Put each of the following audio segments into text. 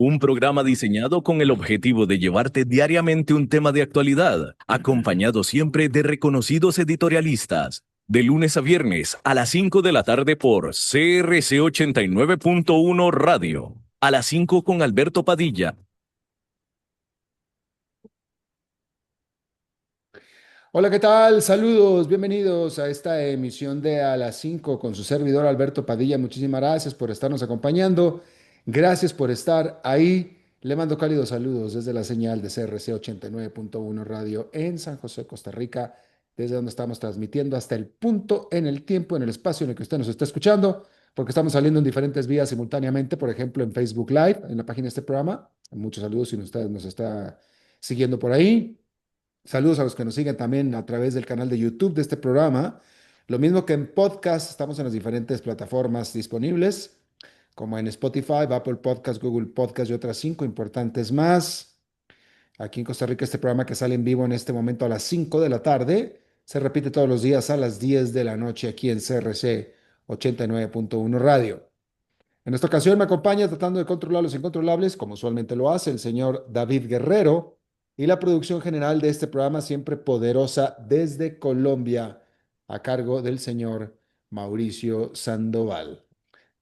Un programa diseñado con el objetivo de llevarte diariamente un tema de actualidad, acompañado siempre de reconocidos editorialistas. De lunes a viernes a las 5 de la tarde por CRC 89.1 Radio. A las 5 con Alberto Padilla. Hola, ¿qué tal? Saludos, bienvenidos a esta emisión de A las 5 con su servidor Alberto Padilla. Muchísimas gracias por estarnos acompañando. Gracias por estar ahí. Le mando cálidos saludos desde la señal de CRC 89.1 Radio en San José, Costa Rica, desde donde estamos transmitiendo hasta el punto en el tiempo, en el espacio en el que usted nos está escuchando, porque estamos saliendo en diferentes vías simultáneamente, por ejemplo, en Facebook Live, en la página de este programa. Muchos saludos si usted nos está siguiendo por ahí. Saludos a los que nos siguen también a través del canal de YouTube de este programa. Lo mismo que en podcast, estamos en las diferentes plataformas disponibles, como en Spotify, Apple Podcast, Google Podcast y otras cinco importantes más. Aquí en Costa Rica, este programa que sale en vivo en este momento a las 5 de la tarde, se repite todos los días a las 10 de la noche aquí en CRC 89.1 Radio. En esta ocasión me acompaña tratando de controlar los incontrolables, como usualmente lo hace el señor David Guerrero, y la producción general de este programa, siempre poderosa desde Colombia, a cargo del señor Mauricio Sandoval.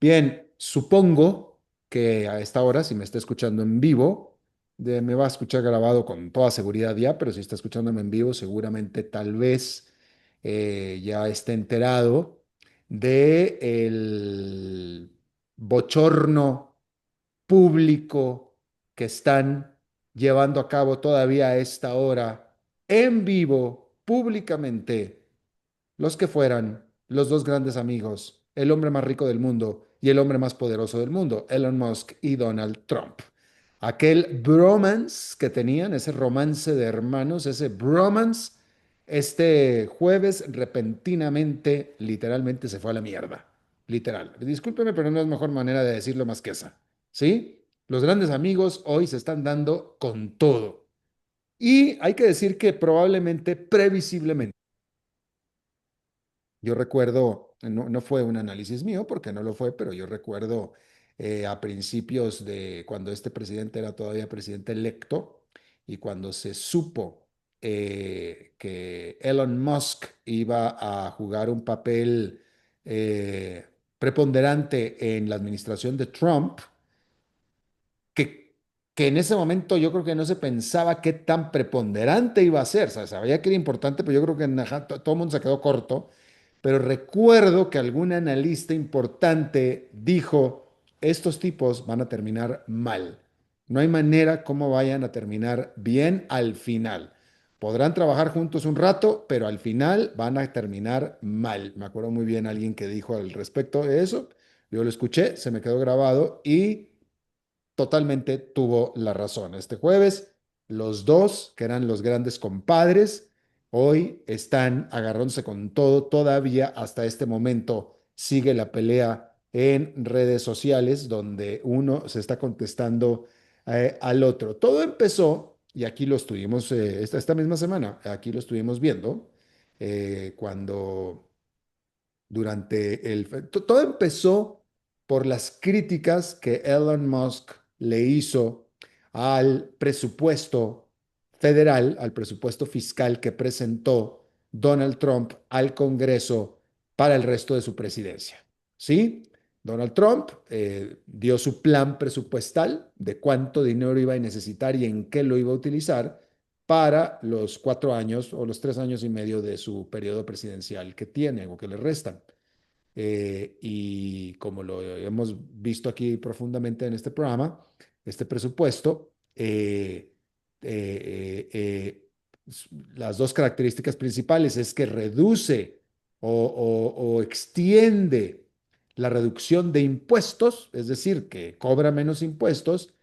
Bien, supongo que a esta hora, si me está escuchando en vivo, me va a escuchar grabado con toda seguridad ya, pero si está escuchándome en vivo, seguramente tal vez ya esté enterado de el bochorno público que están llevando a cabo todavía a esta hora en vivo, públicamente, los que fueran los dos grandes amigos, el hombre más rico del mundo y el hombre más poderoso del mundo, Elon Musk y Donald Trump. Aquel bromance que tenían, ese romance de hermanos, ese bromance, este jueves repentinamente, literalmente se fue a la mierda. Literal. Discúlpeme, pero no es mejor manera de decirlo más que esa. ¿Sí? Los grandes amigos hoy se están dando con todo. Y hay que decir que probablemente, previsiblemente, yo recuerdo, no fue un análisis mío, porque no lo fue, pero yo recuerdo a principios de cuando este presidente era todavía presidente electo y cuando se supo que Elon Musk iba a jugar un papel eh, preponderante en la administración de Trump, que, que en ese momento yo creo que no se pensaba qué tan preponderante iba a ser. O sea, sabía que era importante, pero yo creo que ajá, todo el mundo se quedó corto. Pero recuerdo que algún analista importante dijo, estos tipos van a terminar mal. No hay manera como vayan a terminar bien al final. Podrán trabajar juntos un rato, pero al final van a terminar mal. Me acuerdo muy bien alguien que dijo al respecto de eso. Yo lo escuché, se me quedó grabado y totalmente tuvo la razón. Este jueves, los dos, que eran los grandes compadres, hoy están agarrándose con todo. Todavía hasta este momento sigue la pelea en redes sociales donde uno se está contestando al otro. Todo empezó, y aquí lo estuvimos esta misma semana, aquí lo estuvimos viendo, cuando durante todo empezó por las críticas que Elon Musk le hizo al presupuesto federal, al presupuesto fiscal que presentó Donald Trump al Congreso para el resto de su presidencia. ¿Sí? Donald Trump dio su plan presupuestal de cuánto dinero iba a necesitar y en qué lo iba a utilizar para los 4 años o los 3 años y medio de su periodo presidencial que tiene o que le restan. Y como lo hemos visto aquí profundamente en este programa, este presupuesto, eh, eh, las dos características principales es que reduce o extiende la reducción de impuestos, es decir, que cobra menos impuestos,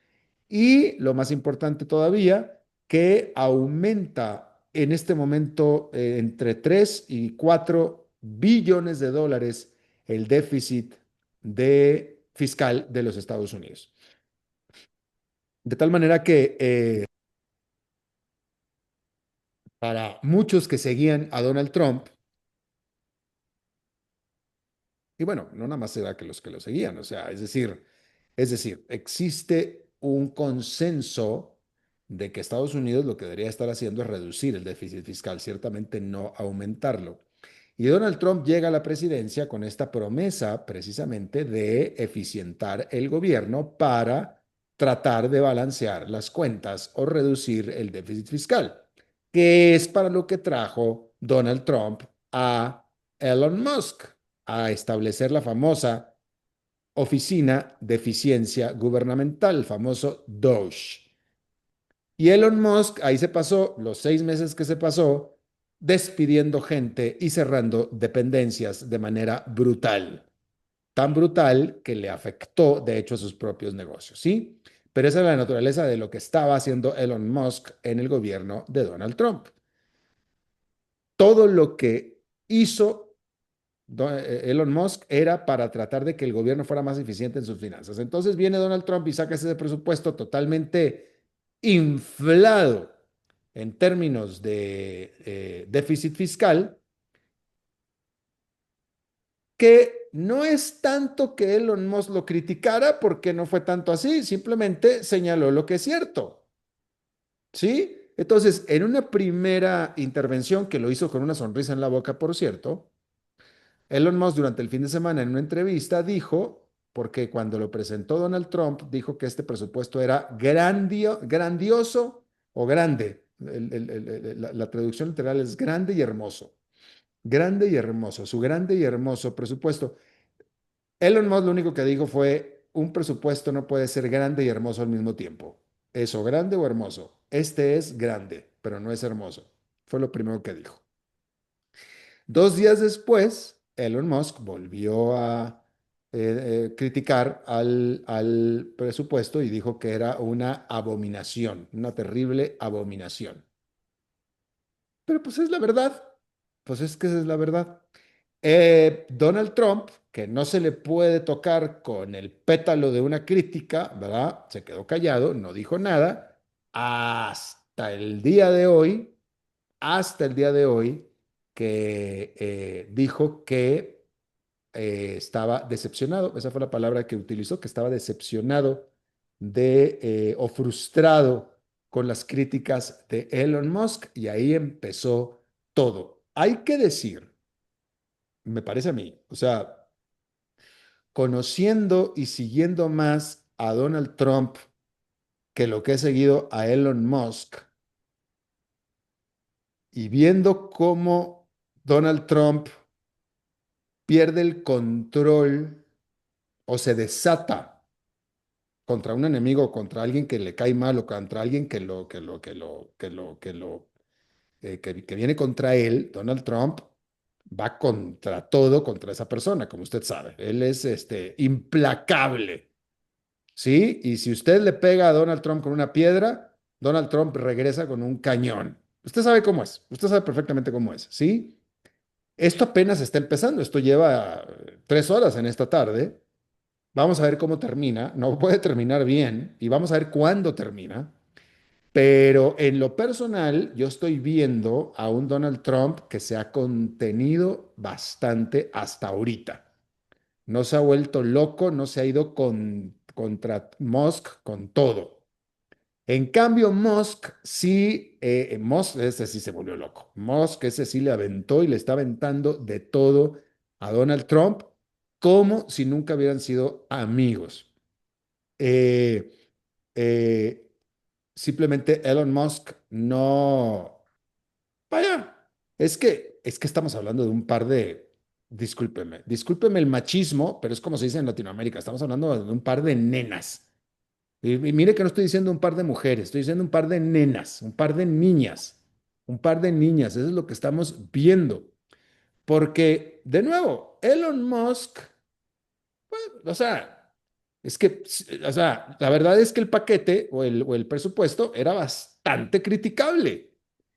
y lo más importante todavía, que aumenta en este momento entre 3 y 4 billones de dólares el déficit fiscal de los Estados Unidos. De tal manera que para muchos que seguían a Donald Trump, y bueno, no nada más era que los que lo seguían, o sea, es decir, existe un consenso de que Estados Unidos lo que debería estar haciendo es reducir el déficit fiscal, ciertamente no aumentarlo. Y Donald Trump llega a la presidencia con esta promesa precisamente de eficientar el gobierno para tratar de balancear las cuentas o reducir el déficit fiscal, que es para lo que trajo Donald Trump a Elon Musk a establecer la famosa Oficina de Eficiencia Gubernamental, famoso DOGE. Y Elon Musk ahí se pasó los 6 meses que se pasó despidiendo gente y cerrando dependencias de manera brutal. Tan brutal que le afectó, de hecho, a sus propios negocios, ¿sí? Pero esa es la naturaleza de lo que estaba haciendo Elon Musk en el gobierno de Donald Trump. Todo lo que hizo Elon Musk era para tratar de que el gobierno fuera más eficiente en sus finanzas. Entonces viene Donald Trump y saca ese presupuesto totalmente inflado en términos de déficit fiscal, que no es tanto que Elon Musk lo criticara, porque no fue tanto así, simplemente señaló lo que es cierto, ¿sí? Entonces, en una primera intervención, que lo hizo con una sonrisa en la boca, por cierto, Elon Musk durante el fin de semana en una entrevista dijo, porque cuando lo presentó Donald Trump, dijo que este presupuesto era grandioso o grande. La traducción literal es grande y hermoso. Grande y hermoso, su grande y hermoso presupuesto. Elon Musk lo único que dijo fue, un presupuesto no puede ser grande y hermoso al mismo tiempo. Eso, grande o hermoso. Este es grande, pero no es hermoso. Fue lo primero que dijo. 2 días después, Elon Musk volvió a criticar al presupuesto y dijo que era una abominación, una terrible abominación. Pero pues es la verdad, pues es que esa es la verdad. Donald Trump, que no se le puede tocar con el pétalo de una crítica, ¿verdad? Se quedó callado, no dijo nada, hasta el día de hoy, hasta el día de hoy, que dijo que estaba decepcionado, esa fue la palabra que utilizó, que estaba decepcionado o frustrado con las críticas de Elon Musk, y ahí empezó todo. Hay que decir, me parece a mí, o sea, conociendo y siguiendo más a Donald Trump que lo que he seguido a Elon Musk, y viendo cómo Donald Trump pierde el control o se desata contra un enemigo, contra alguien que le cae mal o contra alguien que viene contra él, Donald Trump va contra todo, contra esa persona, como usted sabe. Él es implacable, ¿sí? Y si usted le pega a Donald Trump con una piedra, Donald Trump regresa con un cañón. Usted sabe cómo es, usted sabe perfectamente cómo es, ¿sí? Esto apenas está empezando, esto lleva 3 horas en esta tarde. Vamos a ver cómo termina. No puede terminar bien y vamos a ver cuándo termina. Pero en lo personal, yo estoy viendo a un Donald Trump que se ha contenido bastante hasta ahorita. No se ha vuelto loco, no se ha ido contra Musk con todo. En cambio, Musk sí, Musk ese sí se volvió loco. Musk ese sí le aventó y le está aventando de todo a Donald Trump como si nunca hubieran sido amigos. Eh, eh, Simplemente Elon Musk no, vaya, es que estamos hablando de un par de, discúlpeme el machismo, pero es como se dice en Latinoamérica, estamos hablando de un par de nenas. Y mire que no estoy diciendo un par de mujeres, estoy diciendo un par de nenas, un par de niñas, un par de niñas, eso es lo que estamos viendo. Porque, de nuevo, Elon Musk, o sea, es que, o sea, la verdad es que el paquete o el presupuesto era bastante criticable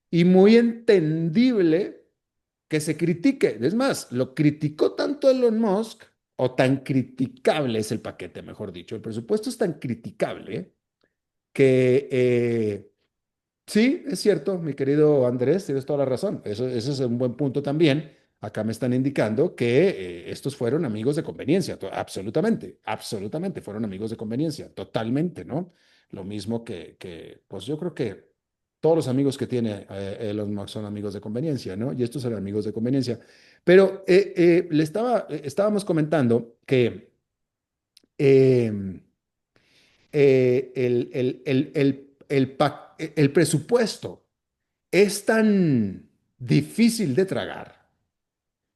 y muy entendible que se critique. Es más, lo criticó tanto Elon Musk, o tan criticable es el paquete, mejor dicho. El presupuesto es tan criticable que sí, es cierto, mi querido Andrés, tienes toda la razón. Eso es un buen punto también. Acá me están indicando que estos fueron amigos de conveniencia. Absolutamente, absolutamente fueron amigos de conveniencia, totalmente, ¿no? Lo mismo pues yo creo que todos los amigos que tiene Elon Musk son amigos de conveniencia, ¿no? Y estos son amigos de conveniencia. Pero estábamos comentando que eh, el presupuesto es tan difícil de tragar.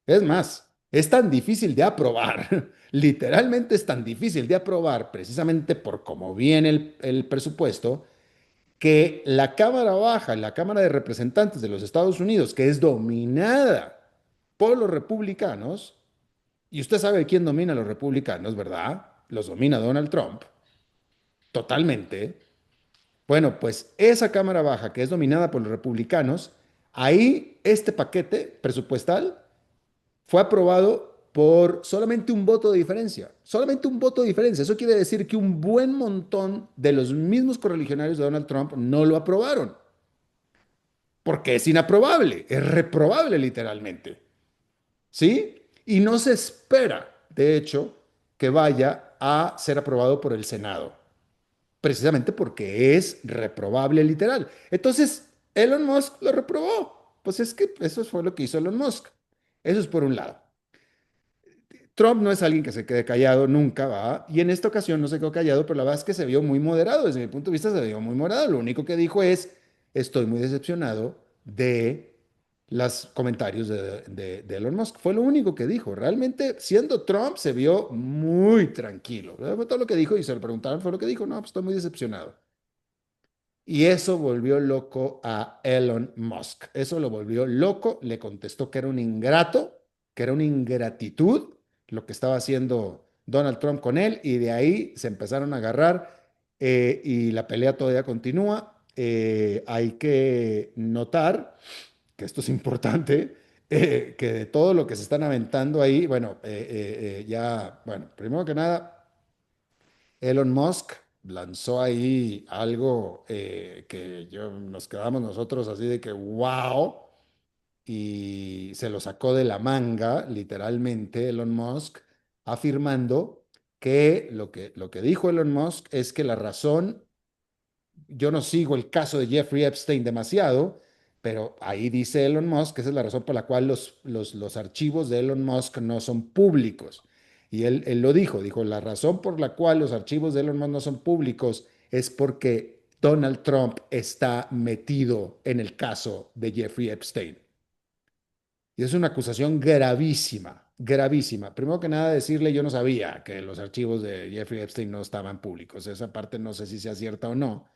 Es más, es tan difícil de aprobar. Literalmente es tan difícil de aprobar precisamente por cómo viene el presupuesto que la Cámara Baja, la Cámara de Representantes de los Estados Unidos, que es dominada por los republicanos, y usted sabe quién domina a los republicanos, ¿verdad? Los domina Donald Trump, totalmente. Bueno, pues esa Cámara Baja, que es dominada por los republicanos, ahí este paquete presupuestal fue aprobado por solamente un voto de diferencia. Solamente un voto de diferencia. Eso quiere decir que un buen montón de los mismos correligionarios de Donald Trump no lo aprobaron, porque es inaprobable, es reprobable literalmente. ¿Sí? Y no se espera, de hecho, que vaya a ser aprobado por el Senado, precisamente porque es reprobable literal. Entonces, Elon Musk lo reprobó. Pues es que eso fue lo que hizo Elon Musk. Eso es por un lado. Trump no es alguien que se quede callado nunca, ¿va? Y en esta ocasión no se quedó callado, pero la verdad es que se vio muy moderado. Desde mi punto de vista, se vio muy moderado. Lo único que dijo es, estoy muy decepcionado de los comentarios de Elon Musk. Fue lo único que dijo. Realmente, siendo Trump, se vio muy tranquilo. Fue todo lo que dijo y se le preguntaron, fue lo que dijo. No, pues estoy muy decepcionado. Y eso volvió loco a Elon Musk. Eso lo volvió loco. Le contestó que era un ingrato, que era una ingratitud lo que estaba haciendo Donald Trump con él. Y de ahí se empezaron a agarrar y la pelea todavía continúa. Hay que notar que esto es importante, que de todo lo que se están aventando ahí, bueno, bueno, primero que nada, Elon Musk lanzó ahí algo que nos quedamos nosotros así de que wow, y se lo sacó de la manga, literalmente, Elon Musk, afirmando que lo que dijo Elon Musk es que la razón, yo no sigo el caso de Jeffrey Epstein demasiado, pero ahí dice Elon Musk que esa es la razón por la cual los archivos de Elon Musk no son públicos. Y él lo dijo, la razón por la cual los archivos de Elon Musk no son públicos es porque Donald Trump está metido en el caso de Jeffrey Epstein. Y es una acusación gravísima, gravísima. Primero que nada, decirle, yo no sabía que los archivos de Jeffrey Epstein no estaban públicos. Esa parte no sé si sea cierta o no,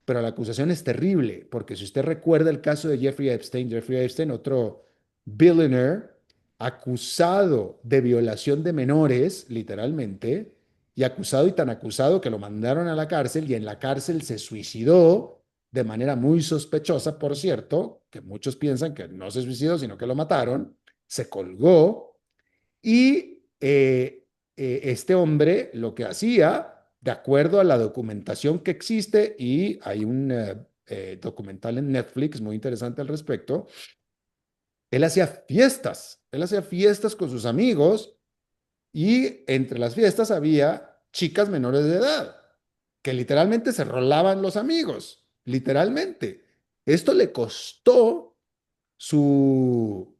pero la acusación es terrible, porque si usted recuerda el caso de Jeffrey Epstein, otro billionaire, acusado de violación de menores, literalmente, y acusado y tan acusado que lo mandaron a la cárcel y en la cárcel se suicidó de manera muy sospechosa, por cierto, que muchos piensan que no se suicidó, sino que lo mataron, se colgó y este hombre lo que hacía, de acuerdo a la documentación que existe, y hay un documental en Netflix muy interesante al respecto, él hacía fiestas con sus amigos y entre las fiestas había chicas menores de edad que literalmente se rolaban los amigos, literalmente. Esto le costó su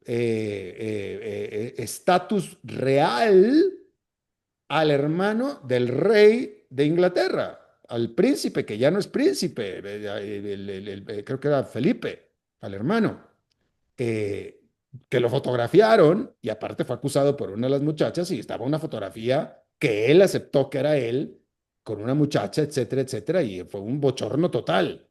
estatus real al hermano del rey de Inglaterra, al príncipe, que ya no es príncipe, creo que era Felipe, al hermano, eh, que lo fotografiaron y aparte fue acusado por una de las muchachas y estaba una fotografía que él aceptó que era él con una muchacha, etcétera, etcétera, y fue un bochorno total.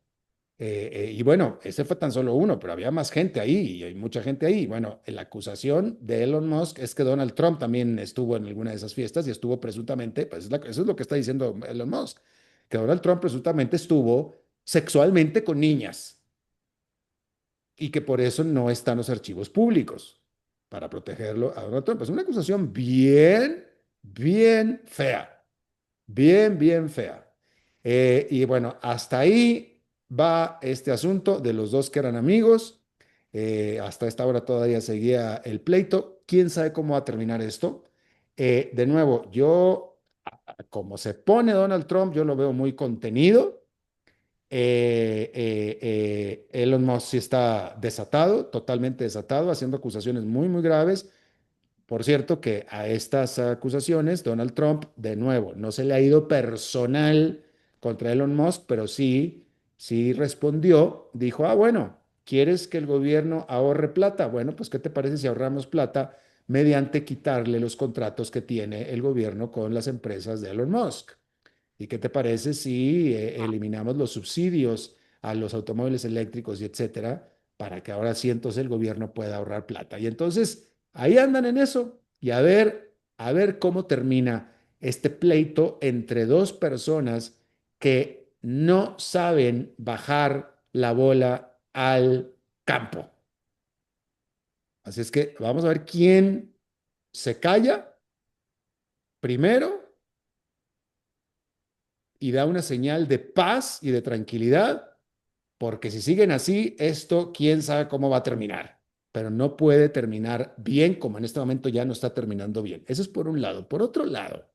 Y bueno, ese fue tan solo uno, pero había más gente ahí y hay mucha gente ahí. Bueno, la acusación de Elon Musk es que Donald Trump también estuvo en alguna de esas fiestas y estuvo presuntamente, pues eso es lo que está diciendo Elon Musk, que Donald Trump presuntamente estuvo sexualmente con niñas y que por eso no están los archivos públicos para protegerlo a Donald Trump. Es una acusación bien, bien fea, bien, bien fea. Y bueno, hasta ahí va este asunto de los dos que eran amigos. Hasta esta hora todavía seguía el pleito. ¿Quién sabe cómo va a terminar esto? De nuevo, como se pone Donald Trump, yo lo veo muy contenido. Elon Musk sí está desatado, totalmente desatado, haciendo acusaciones muy, muy graves. Por cierto, que a estas acusaciones, Donald Trump, de nuevo, no se le ha ido personal contra Elon Musk, pero sí respondió, dijo, bueno, ¿quieres que el gobierno ahorre plata? Bueno, pues ¿qué te parece si ahorramos plata mediante quitarle los contratos que tiene el gobierno con las empresas de Elon Musk? ¿Y qué te parece si eliminamos los subsidios a los automóviles eléctricos y etcétera, para que ahora sí entonces el gobierno pueda ahorrar plata? Y entonces ahí andan en eso y a ver cómo termina este pleito entre dos personas que no saben bajar la bola al campo. Así es que vamos a ver quién se calla primero y da una señal de paz y de tranquilidad, porque si siguen así, esto quién sabe cómo va a terminar, pero no puede terminar bien como en este momento ya no está terminando bien. Eso es por un lado. Por otro lado,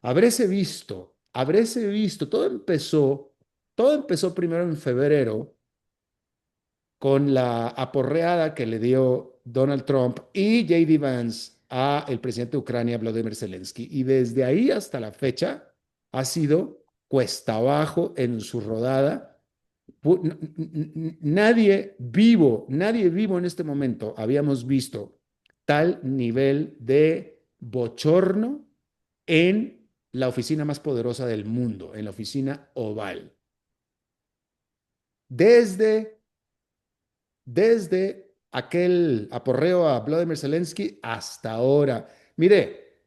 habrése visto, todo empezó primero en febrero con la aporreada que le dio Donald Trump y JD Vance a el presidente de Ucrania, Vladimir Zelensky. Y desde ahí hasta la fecha ha sido cuesta abajo en su rodada. Nadie vivo en este momento habíamos visto tal nivel de bochorno en la oficina más poderosa del mundo, en la oficina Oval. Desde desde aquel aporreo a Vladimir Zelensky hasta ahora. Mire,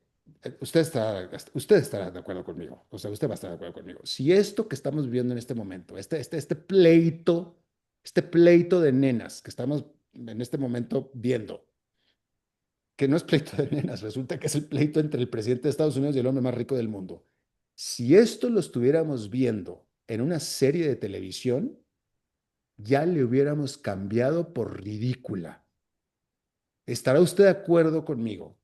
usted estará de acuerdo conmigo, o sea, usted va a estar de acuerdo conmigo. Si esto que estamos viviendo en este momento, este pleito de nenas que estamos en este momento viendo, que no es pleito de nenas, resulta que es el pleito entre el presidente de Estados Unidos y el hombre más rico del mundo. Si esto lo estuviéramos viendo en una serie de televisión, ya le hubiéramos cambiado por ridícula. ¿Estará usted de acuerdo conmigo? O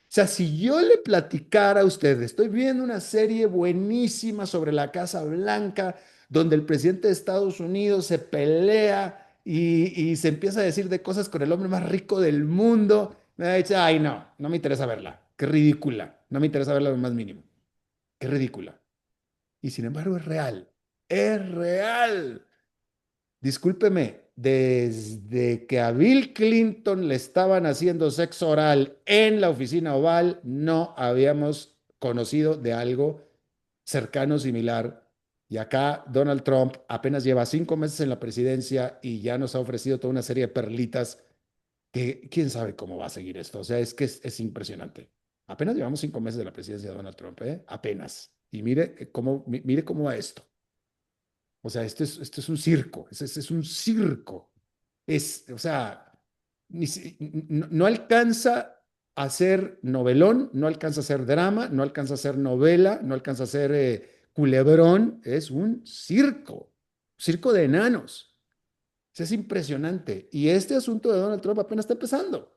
sea, si yo le platicara a usted, estoy viendo una serie buenísima sobre la Casa Blanca, donde el presidente de Estados Unidos se pelea y se empieza a decir de cosas con el hombre más rico del mundo, me dice, ay, no, no me interesa verla, qué ridícula, no me interesa verla lo más mínimo, qué ridícula. Y sin embargo es real. Discúlpeme, desde que a Bill Clinton le estaban haciendo sexo oral en la oficina Oval, no habíamos conocido de algo cercano similar. Y acá Donald Trump apenas lleva 5 meses en la presidencia y ya nos ha ofrecido toda una serie de perlitas que quién sabe cómo va a seguir esto. O sea, es que es impresionante. Apenas llevamos 5 meses de la presidencia de Donald Trump, ¿eh? Apenas. Y mire cómo va esto. O sea, esto es un circo, es un circo. O sea, no alcanza a ser novelón, no alcanza a ser drama, no alcanza a ser novela, no alcanza a ser culebrón, es un circo de enanos. Es impresionante. Y este asunto de Donald Trump apenas está empezando.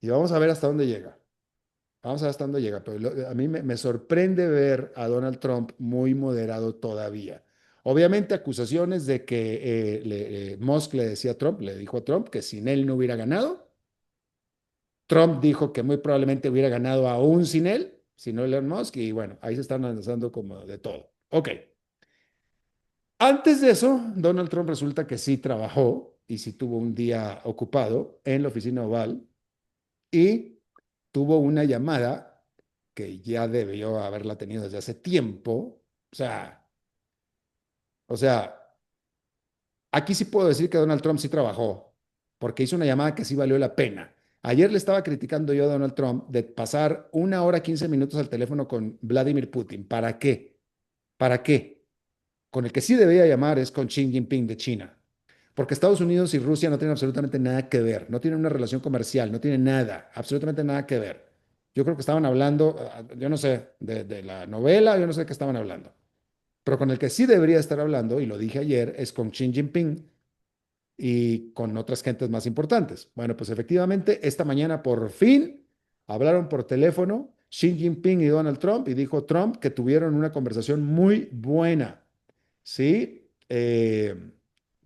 Y vamos a ver hasta dónde llega. Vamos a ver hasta dónde llega, pero a mí me sorprende ver a Donald Trump muy moderado todavía. Obviamente acusaciones de que Musk le decía a Trump, le dijo a Trump que sin él no hubiera ganado. Trump dijo que muy probablemente hubiera ganado aún sin él, si no Elon Musk, y bueno, ahí se están lanzando como de todo. Ok, antes de eso, Donald Trump resulta que sí trabajó y sí tuvo un día ocupado en la oficina Oval y tuvo una llamada que ya debió haberla tenido desde hace tiempo. O sea, o sea, aquí sí puedo decir que Donald Trump sí trabajó, porque hizo una llamada que sí valió la pena. Ayer le estaba criticando yo a Donald Trump de pasar 1 hora 15 minutos al teléfono con Vladimir Putin. ¿Para qué? ¿Para qué? Con el que sí debía llamar es con Xi Jinping de China. Porque Estados Unidos y Rusia no tienen absolutamente nada que ver, no tienen una relación comercial, no tienen nada, absolutamente nada que ver. Yo creo que estaban hablando, yo no sé, de la novela, yo no sé de qué estaban hablando. Pero con el que sí debería estar hablando, y lo dije ayer, es con Xi Jinping y con otras gentes más importantes. Bueno, pues efectivamente, esta mañana por fin hablaron por teléfono Xi Jinping y Donald Trump y dijo Trump que tuvieron una conversación muy buena. ¿sí?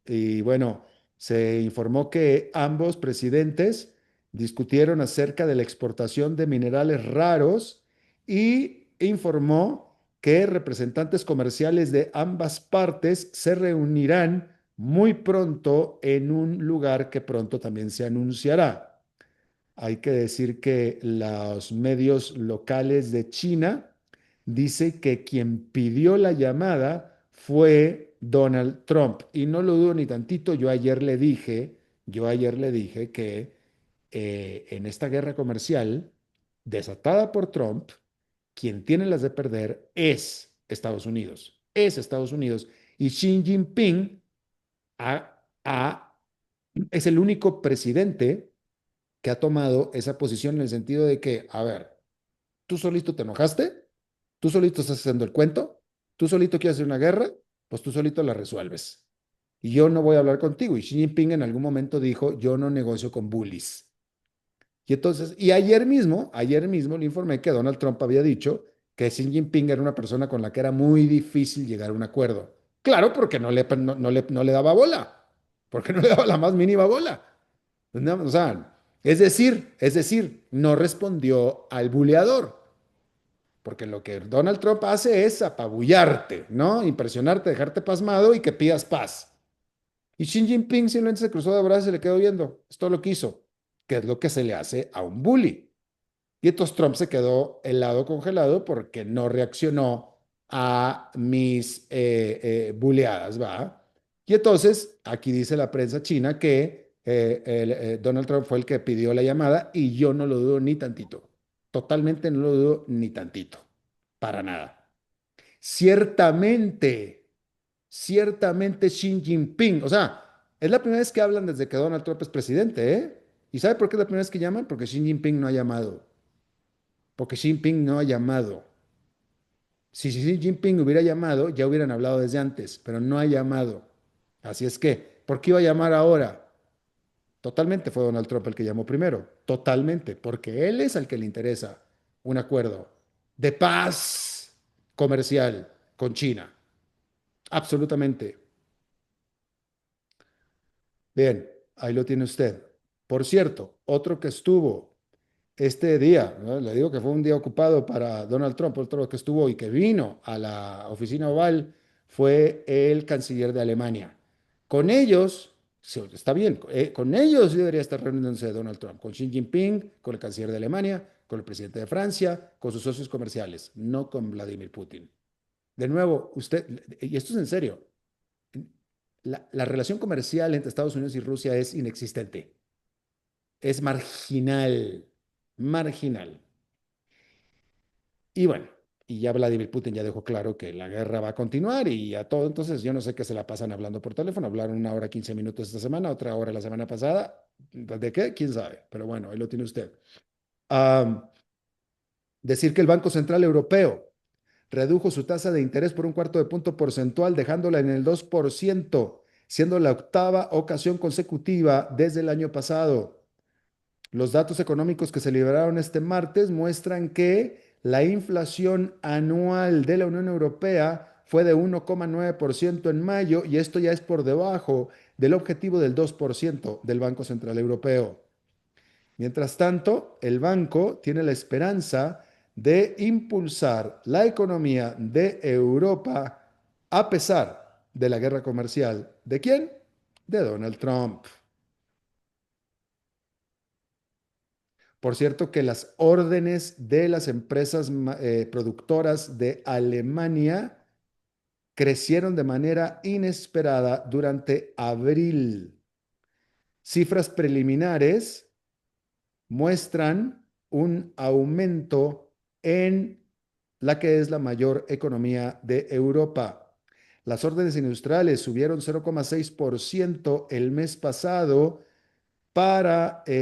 Y bueno, se informó que ambos presidentes discutieron acerca de la exportación de minerales raros y informó que representantes comerciales de ambas partes se reunirán muy pronto en un lugar que pronto también se anunciará. Hay que decir que los medios locales de China dice que quien pidió la llamada fue Donald Trump. Y no lo dudo ni tantito, yo ayer le dije que en esta guerra comercial desatada por Trump, quien tiene las de perder es Estados Unidos. Y Xi Jinping es el único presidente que ha tomado esa posición en el sentido de que, a ver, tú solito te enojaste, tú solito estás haciendo el cuento, tú solito quieres hacer una guerra, pues tú solito la resuelves. Y yo no voy a hablar contigo. Y Xi Jinping en algún momento dijo, yo no negocio con bullies. Y entonces, y ayer mismo le informé que Donald Trump había dicho que Xi Jinping era una persona con la que era muy difícil llegar a un acuerdo. Claro, porque no le daba bola, porque no le daba la más mínima bola. No, o sea, es decir, no respondió al buleador, porque lo que Donald Trump hace es apabullarte, ¿no? Impresionarte, dejarte pasmado y que pidas paz. Y Xi Jinping simplemente se cruzó de brazos y le quedó viendo. Es todo lo que hizo, que es lo que se le hace a un bully. Y entonces Trump se quedó helado congelado porque no reaccionó a mis buleadas, ¿va? Y entonces aquí dice la prensa china que Donald Trump fue el que pidió la llamada y yo no lo dudo ni tantito. Totalmente no lo dudo ni tantito. Para nada. Ciertamente, ciertamente Xi Jinping, o sea, es la primera vez que hablan desde que Donald Trump es presidente, ¿eh? ¿Y sabe por qué es la primera vez que llaman? Porque Xi Jinping no ha llamado. Porque Xi Jinping no ha llamado. Si Xi Jinping hubiera llamado, ya hubieran hablado desde antes, pero no ha llamado. Así es que, ¿por qué iba a llamar ahora? Totalmente fue Donald Trump el que llamó primero. Totalmente, porque él es al que le interesa un acuerdo de paz comercial con China. Absolutamente. Bien, ahí lo tiene usted. Por cierto, otro que estuvo este día, ¿no? Le digo que fue un día ocupado para Donald Trump, otro que estuvo y que vino a la oficina oval fue el canciller de Alemania. Con ellos, sí, está bien, con ellos sí debería estar reuniéndose Donald Trump, con Xi Jinping, con el canciller de Alemania, con el presidente de Francia, con sus socios comerciales, no con Vladimir Putin. De nuevo, usted, y esto es en serio, la relación comercial entre Estados Unidos y Rusia es inexistente, es marginal, marginal. Y bueno, y ya Vladimir Putin ya dejó claro que la guerra va a continuar y a todo, entonces yo no sé qué se la pasan hablando por teléfono, hablaron 1 hora 15 minutos esta semana, otra hora la semana pasada, ¿de qué? ¿Quién sabe? Pero bueno, ahí lo tiene usted. Um, Decir que el Banco Central Europeo redujo su tasa de interés por un cuarto de punto porcentual, dejándola en el 2%, siendo la octava ocasión consecutiva desde el año pasado. Los datos económicos que se liberaron este martes muestran que la inflación anual de la Unión Europea fue de 1,9% en mayo y esto ya es por debajo del objetivo del 2% del Banco Central Europeo. Mientras tanto, el banco tiene la esperanza de impulsar la economía de Europa a pesar de la guerra comercial. ¿De quién? De Donald Trump. Por cierto, que las órdenes de las empresas productoras de Alemania crecieron de manera inesperada durante abril. Cifras preliminares muestran un aumento en la que es la mayor economía de Europa. Las órdenes industriales subieron 0,6% el mes pasado para un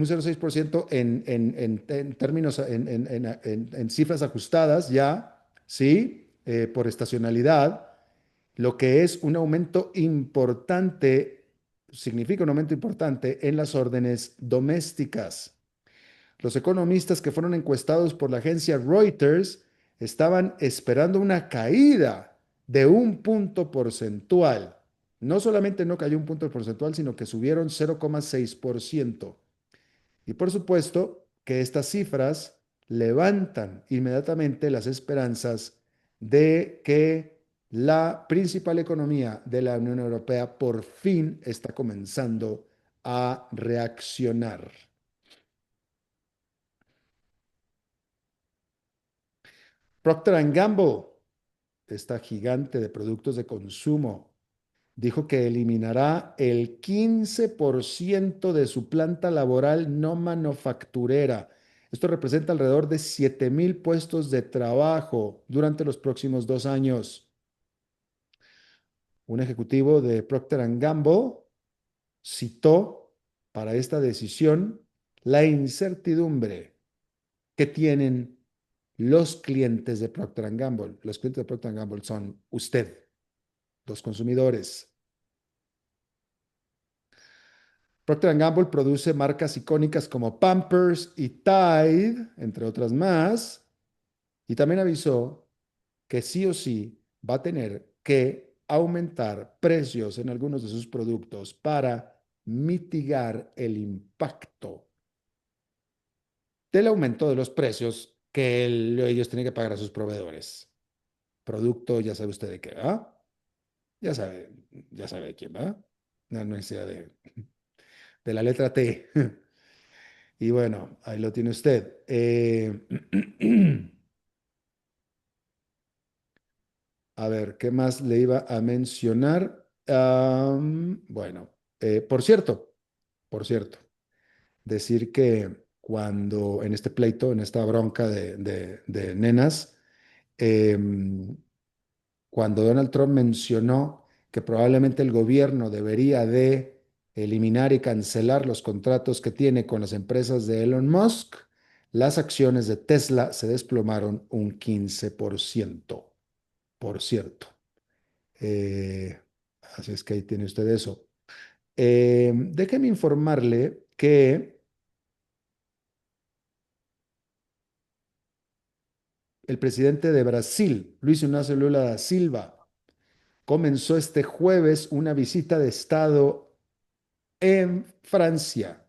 0,6% en términos, en cifras ajustadas ya, ¿sí? Por estacionalidad, lo que es un aumento importante, significa un aumento importante en las órdenes domésticas. Los economistas que fueron encuestados por la agencia Reuters estaban esperando una caída de un punto porcentual. No solamente no cayó un punto porcentual, sino que subieron 0,6%. Y por supuesto que estas cifras levantan inmediatamente las esperanzas de que la principal economía de la Unión Europea por fin está comenzando a reaccionar. Procter Gamble, esta gigante de productos de consumo, dijo que eliminará el 15% de su planta laboral no manufacturera. Esto representa alrededor de 7,000 puestos de trabajo durante los próximos 2 años. Un ejecutivo de Procter Gamble citó para esta decisión la incertidumbre que tienen los clientes de Procter Gamble. Los clientes de Procter Gamble son usted, los consumidores. Procter Gamble produce marcas icónicas como Pampers y Tide, entre otras más, y también avisó que sí o sí va a tener que aumentar precios en algunos de sus productos para mitigar el impacto del aumento de los precios que ellos tienen que pagar a sus proveedores. Producto, ya sabe usted de qué, ¿va? Ya sabe de quién, ¿va? No necesidad de la letra T. Y bueno, ahí lo tiene usted. A ver, ¿qué más le iba a mencionar? Bueno, por cierto, decir que cuando en este pleito, en esta bronca de nenas, em, cuando Donald Trump mencionó que probablemente el gobierno debería de eliminar y cancelar los contratos que tiene con las empresas de Elon Musk, las acciones de Tesla se desplomaron un 15%, por cierto. Eh, Así es que ahí tiene usted eso. Déjeme informarle que el presidente de Brasil, Luis Inácio Lula da Silva, comenzó este jueves una visita de Estado en Francia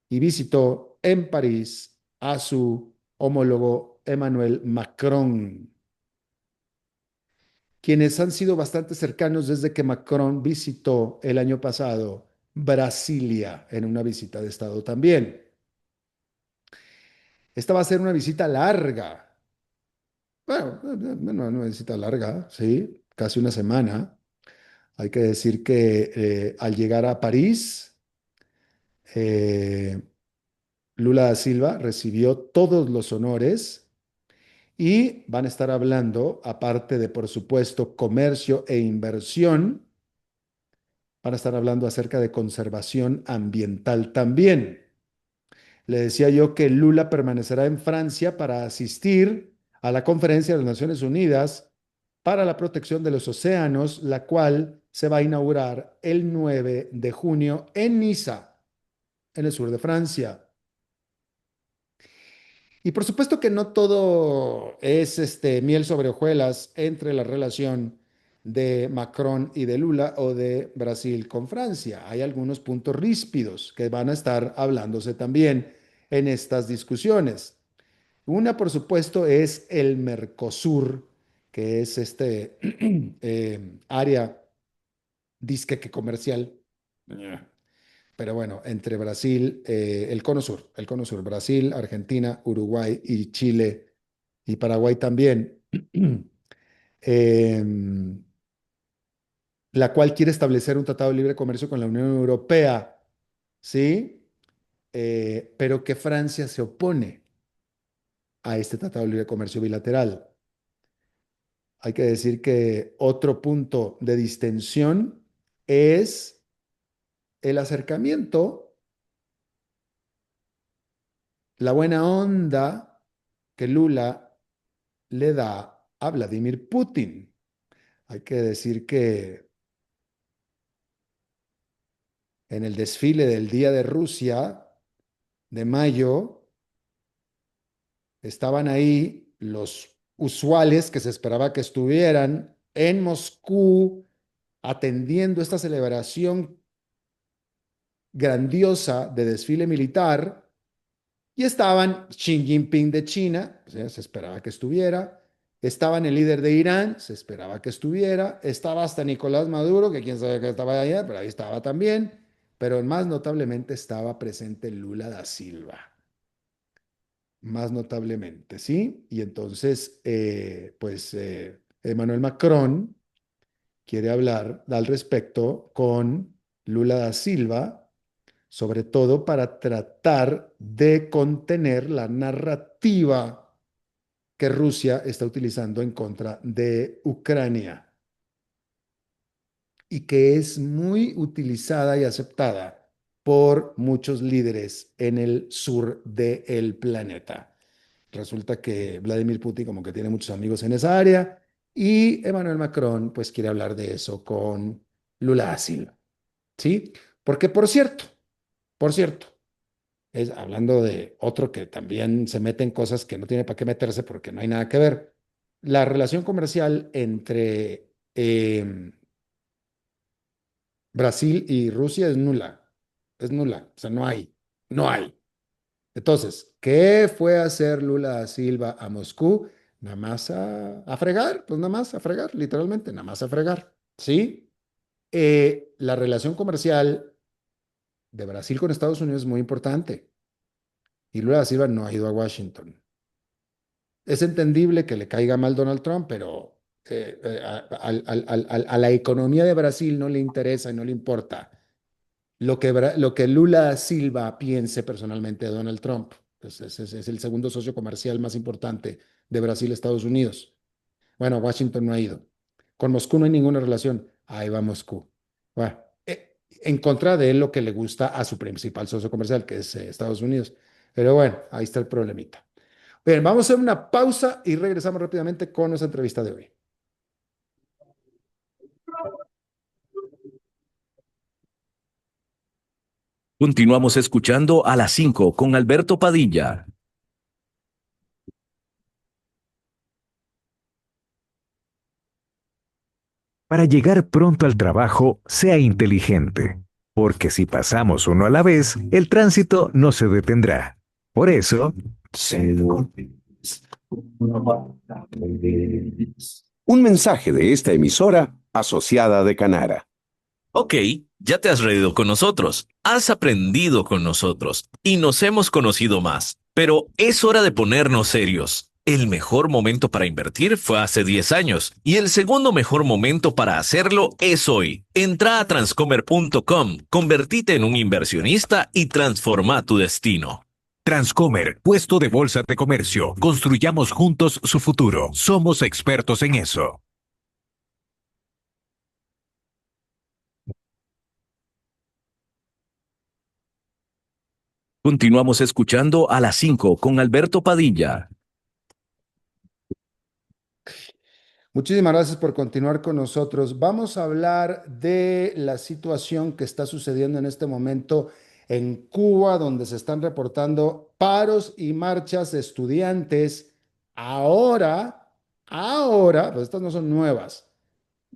y visitó en París a su homólogo Emmanuel Macron, quienes han sido bastante cercanos desde que Macron visitó el año pasado Brasilia en una visita de Estado también. Esta va a ser una visita larga. Bueno, no, una visita larga, sí, casi una semana. Hay que decir que al llegar a París, eh, Lula da Silva recibió todos los honores y van a estar hablando, aparte de, por supuesto, comercio e inversión, van a estar hablando acerca de conservación ambiental también. Le decía yo que Lula permanecerá en Francia para asistir a la conferencia de las Naciones Unidas para la protección de los océanos, la cual se va a inaugurar el 9 de junio en Niza, en el sur de Francia. Y por supuesto que no todo es miel sobre hojuelas entre la relación de Macron y de Lula o de Brasil con Francia. Hay algunos puntos ríspidos que van a estar hablándose también en estas discusiones. Una, por supuesto, es el Mercosur, que es área disque que comercial. Pero bueno, entre Brasil, el cono sur, Brasil, Argentina, Uruguay y Chile y Paraguay también, em, la cual quiere establecer un tratado de libre comercio con la Unión Europea, ¿sí? Pero que Francia se opone a este tratado de libre comercio bilateral. Hay que decir que otro punto de distensión es el acercamiento, la buena onda que Lula le da a Vladimir Putin. Hay que decir que en el desfile del Día de Rusia de mayo estaban ahí los usuales que se esperaba que estuvieran, en Moscú atendiendo esta celebración grandiosa de desfile militar y estaban Xi Jinping de China, o sea, se esperaba que estuviera, estaban el líder de Irán, se esperaba que estuviera, estaba hasta Nicolás Maduro, que quién sabe que estaba allá, pero ahí estaba también, pero más notablemente estaba presente Lula da Silva, más notablemente, ¿sí? Y entonces, Emmanuel Macron quiere hablar al respecto con Lula da Silva, sobre todo para tratar de contener la narrativa que Rusia está utilizando en contra de Ucrania y que es muy utilizada y aceptada por muchos líderes en el sur del planeta. Resulta que Vladimir Putin como que tiene muchos amigos en esa área y Emmanuel Macron pues quiere hablar de eso con Lula da Silva, ¿sí? Porque por cierto, hablando de otro que también se mete en cosas que no tiene para qué meterse porque no hay nada que ver, la relación comercial entre Brasil y Rusia es nula, o sea, no hay. Entonces, ¿qué fue a hacer Lula da Silva a Moscú? Nada más a fregar, pues nada más a fregar, literalmente, nada más a fregar, ¿sí? La relación comercial de Brasil con Estados Unidos es muy importante y Lula da Silva no ha ido a Washington. Es entendible que le caiga mal Donald Trump, pero a la economía de Brasil no le interesa y no le importa lo que Lula da Silva piense personalmente de Donald Trump. Es el segundo socio comercial más importante de Brasil, Estados Unidos. Bueno, Washington no ha ido. Con Moscú no hay ninguna relación. Ahí va Moscú. Bueno, en contra de lo que le gusta a su principal socio comercial, que es Estados Unidos. Pero bueno, ahí está el problemita. Bien, vamos a hacer una pausa y regresamos rápidamente con nuestra entrevista de hoy. Continuamos escuchando a las 5 con Alberto Padilla. Para llegar pronto al trabajo, sea inteligente, porque si pasamos uno a la vez, el tránsito no se detendrá. Por eso, Un mensaje de esta emisora asociada de Canara. Ok, ya te has reído con nosotros, has aprendido con nosotros y nos hemos conocido más. Pero es hora de ponernos serios. El mejor momento para invertir fue hace 10 años y el segundo mejor momento para hacerlo es hoy. Entra a transcomer.com, convertite en un inversionista y transforma tu destino. Transcomer, puesto de bolsa de comercio. Construyamos juntos su futuro. Somos expertos en eso. Continuamos escuchando a las 5 con Alberto Padilla. Muchísimas gracias por continuar con nosotros. Vamos a hablar de la situación que está sucediendo en este momento en Cuba, donde se están reportando paros y marchas de estudiantes. Pues estas no son nuevas.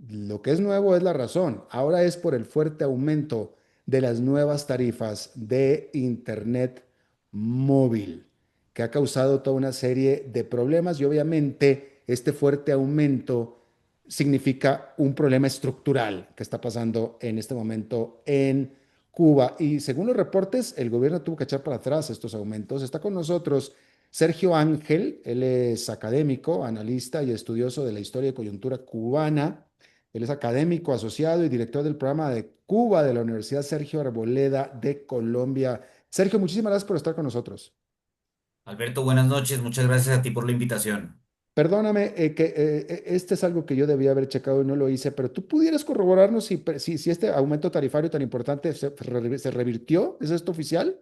Lo que es nuevo es la razón. Ahora es por el fuerte aumento de las nuevas tarifas de Internet móvil, que ha causado toda una serie de problemas y obviamente este fuerte aumento significa un problema estructural que está pasando en este momento en Cuba. Y según los reportes, el gobierno tuvo que echar para atrás estos aumentos. Está con nosotros Sergio Ángel, él es académico, analista y estudioso de la historia y coyuntura cubana. Él es académico asociado y director del programa de Cuba de la Universidad Sergio Arboleda de Colombia. Sergio, muchísimas gracias por estar con nosotros. Alberto, buenas noches. Muchas gracias a ti por la invitación. Perdóname, este es algo que yo debía haber checado y no lo hice, pero tú pudieras corroborarnos si este aumento tarifario tan importante se revirtió. ¿Es esto oficial?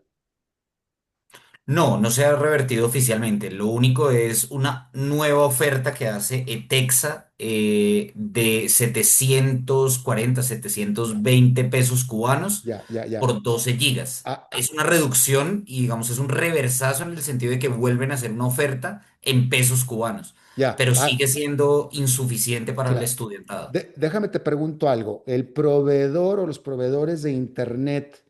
No, no se ha revertido oficialmente. Lo único es una nueva oferta que hace Etexa de 740, 720 pesos cubanos Ya, ya, ya. por 12 gigas. Ah, ah, Es una reducción y digamos es un reversazo en el sentido de que vuelven a hacer una oferta en pesos cubanos. Ya, pero sigue siendo insuficiente para el claro. estudiantado. Déjame te pregunto algo. ¿El proveedor o los proveedores de Internet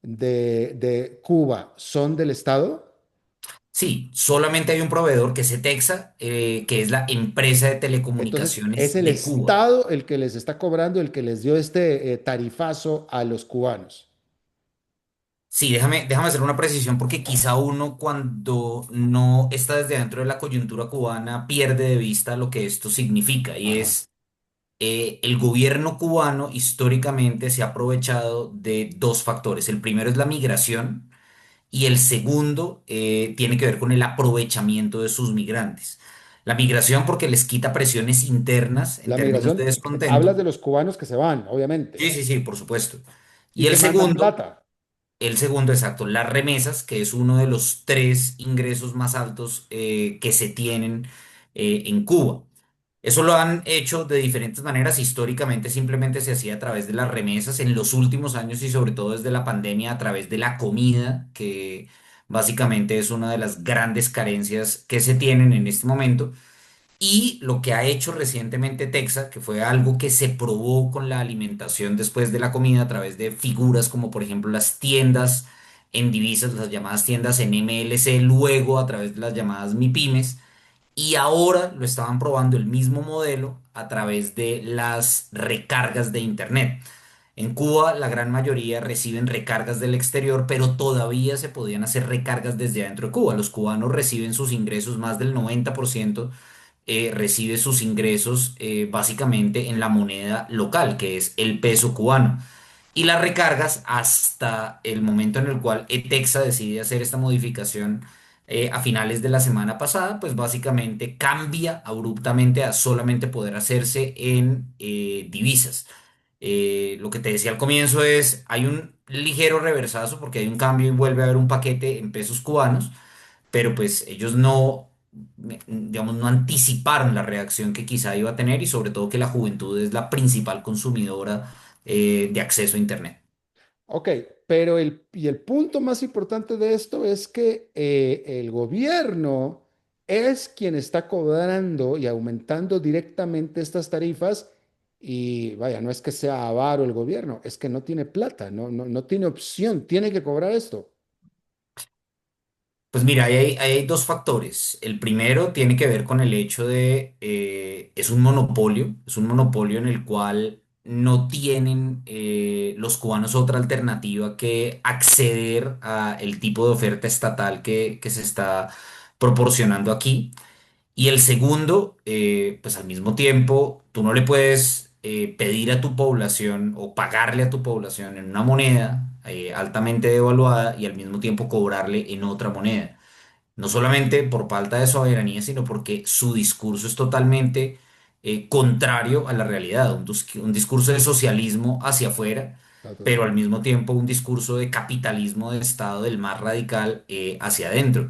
de Cuba son del Estado? Sí, solamente hay un proveedor que es ETEXA, que es la empresa de Entonces, es telecomunicaciones el de Cuba. Estado el que les está cobrando, el que les dio este tarifazo a los cubanos. Sí, déjame hacer una precisión porque quizá uno cuando no está desde dentro de la coyuntura cubana pierde de vista lo que esto significa y Ajá. es el gobierno cubano históricamente se ha aprovechado de dos factores. El primero es la migración y el segundo tiene que ver con el aprovechamiento de sus migrantes. La migración porque les quita presiones internas en La términos de migración, hablas descontento. de los cubanos que se van, obviamente, Sí, sí, sí, por supuesto. y Y que mandan plata. el segundo, exacto, las remesas, que es uno de los tres ingresos más altos que se tienen en Cuba. Eso lo han hecho de diferentes maneras. Históricamente simplemente se hacía a través de las remesas. En los últimos años y sobre todo desde la pandemia, a través de la comida, que básicamente es una de las grandes carencias que se tienen en este momento. Y lo que ha hecho recientemente Texa, que fue algo que se probó con la alimentación después de la comida a través de figuras como por ejemplo las tiendas en divisas, las llamadas tiendas en MLC, luego a través de las llamadas MIPIMES, y ahora lo estaban probando el mismo modelo a través de las recargas de Internet. En Cuba la gran mayoría reciben recargas del exterior, pero todavía se podían hacer recargas desde adentro de Cuba. Los cubanos reciben sus ingresos, más del 90% recibe sus ingresos básicamente en la moneda local, que es el peso cubano. Y las recargas hasta el momento en el cual ETEXA decide hacer esta modificación a finales de la semana pasada, pues básicamente cambia abruptamente a solamente poder hacerse en divisas. Lo que te decía al comienzo es, hay un ligero reversazo porque hay un cambio y vuelve a haber un paquete en pesos cubanos, pero pues ellos no, digamos, no anticiparon la reacción que quizá iba a tener y sobre todo que la juventud es la principal consumidora de acceso a Internet. Ok, pero el punto más importante de esto es que el gobierno es quien está cobrando y aumentando directamente estas tarifas y vaya, no es que sea avaro el gobierno, es que no tiene plata, no tiene opción, tiene que cobrar esto. Pues mira, ahí hay dos factores. El primero tiene que ver con el hecho de, es un monopolio en el cual no tienen los cubanos otra alternativa que acceder a el tipo de oferta estatal que se está proporcionando aquí. Y el segundo, pues al mismo tiempo, tú no le puedes pedir a tu población o pagarle a tu población en una moneda altamente devaluada y al mismo tiempo cobrarle en otra moneda. No solamente por falta de soberanía, sino porque su discurso es totalmente contrario a la realidad, un discurso de socialismo hacia afuera, pero al mismo tiempo un discurso de capitalismo de Estado del más radical hacia adentro.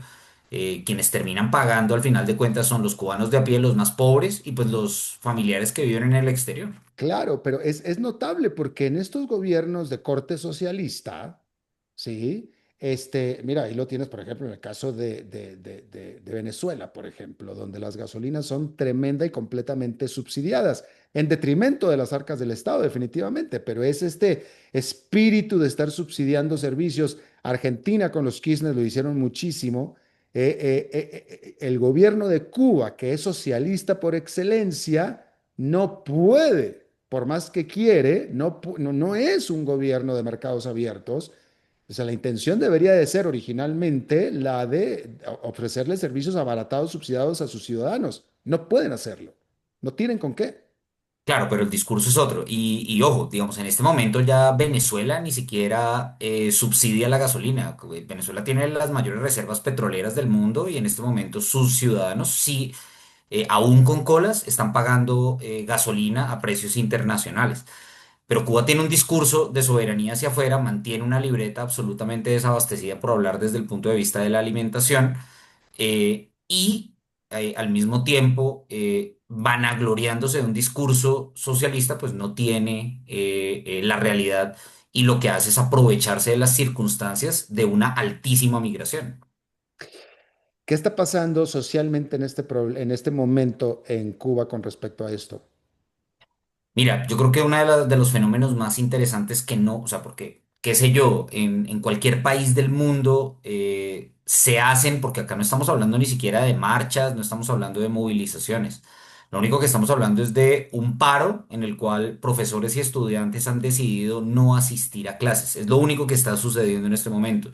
Quienes terminan pagando al final de cuentas son los cubanos de a pie, los más pobres y pues los familiares que viven en el exterior. Claro, pero es notable porque en estos gobiernos de corte socialista, ¿sí? Mira, ahí lo tienes, por ejemplo, en el caso de Venezuela, por ejemplo, donde las gasolinas son tremenda y completamente subsidiadas, en detrimento de las arcas del Estado, definitivamente, pero es este espíritu de estar subsidiando servicios. Argentina con los Kirchner lo hicieron muchísimo. El gobierno de Cuba, que es socialista por excelencia, no puede, por más que quiere, no es un gobierno de mercados abiertos. O sea, la intención debería de ser originalmente la de ofrecerles servicios abaratados, subsidiados a sus ciudadanos. No pueden hacerlo. No tienen con qué. Claro, pero el discurso es otro. Y ojo, digamos, en este momento ya Venezuela ni siquiera subsidia la gasolina. Venezuela tiene las mayores reservas petroleras del mundo y en este momento sus ciudadanos sí, aún con colas, están pagando gasolina a precios internacionales. Pero Cuba tiene un discurso de soberanía hacia afuera, mantiene una libreta absolutamente desabastecida por hablar desde el punto de vista de la alimentación y al mismo tiempo vanagloriándose de un discurso socialista, pues no tiene la realidad y lo que hace es aprovecharse de las circunstancias de una altísima migración. ¿Qué está pasando socialmente en este momento en Cuba con respecto a esto? Mira, yo creo que uno de los fenómenos más interesantes que no, o sea, porque, qué sé yo, en cualquier país del mundo se hacen, porque acá no estamos hablando ni siquiera de marchas, no estamos hablando de movilizaciones. Lo único que estamos hablando es de un paro en el cual profesores y estudiantes han decidido no asistir a clases. Es lo único que está sucediendo en este momento.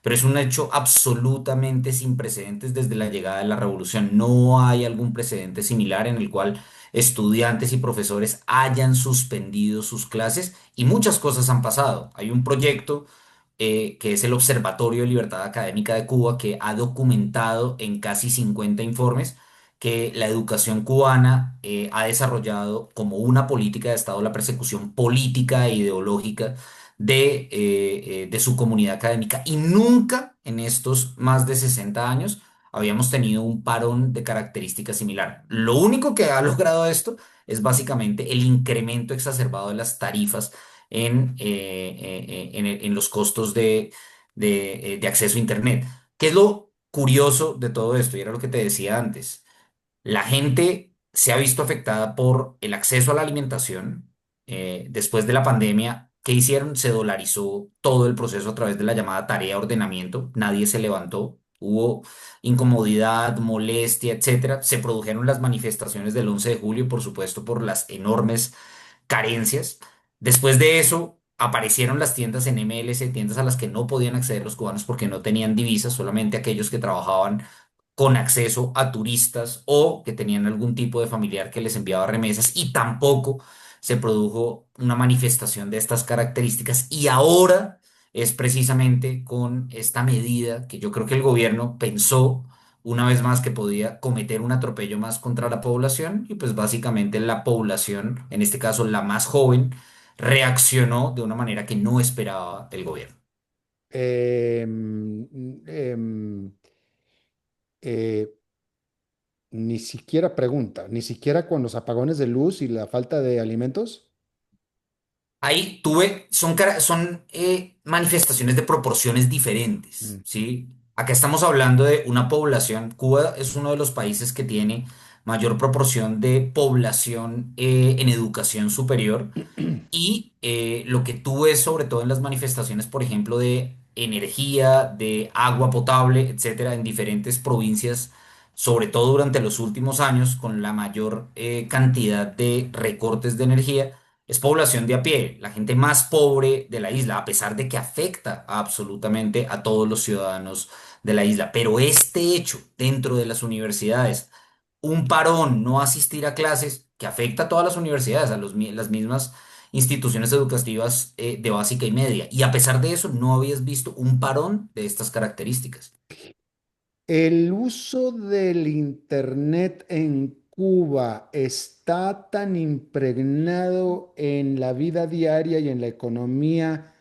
Pero es un hecho absolutamente sin precedentes desde la llegada de la revolución. No hay algún precedente similar en el cual estudiantes y profesores hayan suspendido sus clases y muchas cosas han pasado. Hay un proyecto que es el Observatorio de Libertad Académica de Cuba, que ha documentado en casi 50 informes que la educación cubana ha desarrollado como una política de Estado la persecución política e ideológica de su comunidad académica. Y nunca en estos más de 60 años habíamos tenido un parón de características similar. Lo único que ha logrado esto es básicamente el incremento exacerbado de las tarifas en los costos de acceso a Internet. ¿Qué es lo curioso de todo esto? Y era lo que te decía antes. La gente se ha visto afectada por el acceso a la alimentación. Después de la pandemia, ¿qué hicieron? Se dolarizó todo el proceso a través de la llamada tarea de ordenamiento. Nadie se levantó. Hubo incomodidad, molestia, etcétera. Se produjeron las manifestaciones del 11 de julio, por supuesto, por las enormes carencias. Después de eso, aparecieron las tiendas en MLS, tiendas a las que no podían acceder los cubanos porque no tenían divisas, solamente aquellos que trabajaban con acceso a turistas o que tenían algún tipo de familiar que les enviaba remesas y tampoco se produjo una manifestación de estas características y ahora es precisamente con esta medida que yo creo que el gobierno pensó una vez más que podía cometer un atropello más contra la población y pues básicamente la población, en este caso la más joven, reaccionó de una manera que no esperaba el gobierno. Em, em, eh, Ni siquiera pregunta, ni siquiera con los apagones de luz y la falta de alimentos. Ahí son manifestaciones de proporciones diferentes, Mm. ¿sí? Acá estamos hablando de una población, Cuba es uno de los países que tiene mayor proporción de población en educación superior y lo que tú ves sobre todo en las manifestaciones, por ejemplo, de energía, de agua potable, etcétera, en diferentes provincias, sobre todo durante los últimos años, con la mayor cantidad de recortes de energía, es población de a pie, la gente más pobre de la isla, a pesar de que afecta absolutamente a todos los ciudadanos de la isla. Pero este hecho dentro de las universidades, un parón, no asistir a clases, que afecta a todas las universidades, las mismas instituciones educativas de básica y media. Y a pesar de eso, no habías visto un parón de estas características. El uso del Internet en Cuba está tan impregnado en la vida diaria y en la economía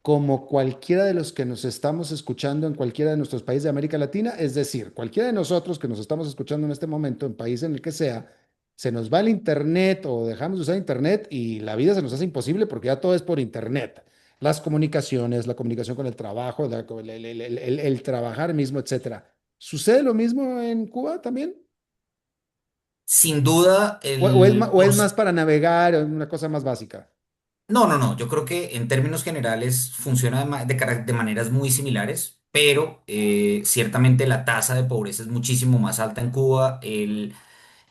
como cualquiera de los que nos estamos escuchando en cualquiera de nuestros países de América Latina. Es decir, cualquiera de nosotros que nos estamos escuchando en este momento, en país en el que sea, se nos va el Internet o dejamos de usar Internet y la vida se nos hace imposible porque ya todo es por Internet. Las comunicaciones, la comunicación con el trabajo, el trabajar mismo, etcétera. ¿Sucede lo mismo en Cuba también? Sin duda, O es más para navegar, una cosa más básica? No, no, no. Yo creo que en términos generales funciona de maneras muy similares, pero ciertamente la tasa de pobreza es muchísimo más alta en Cuba.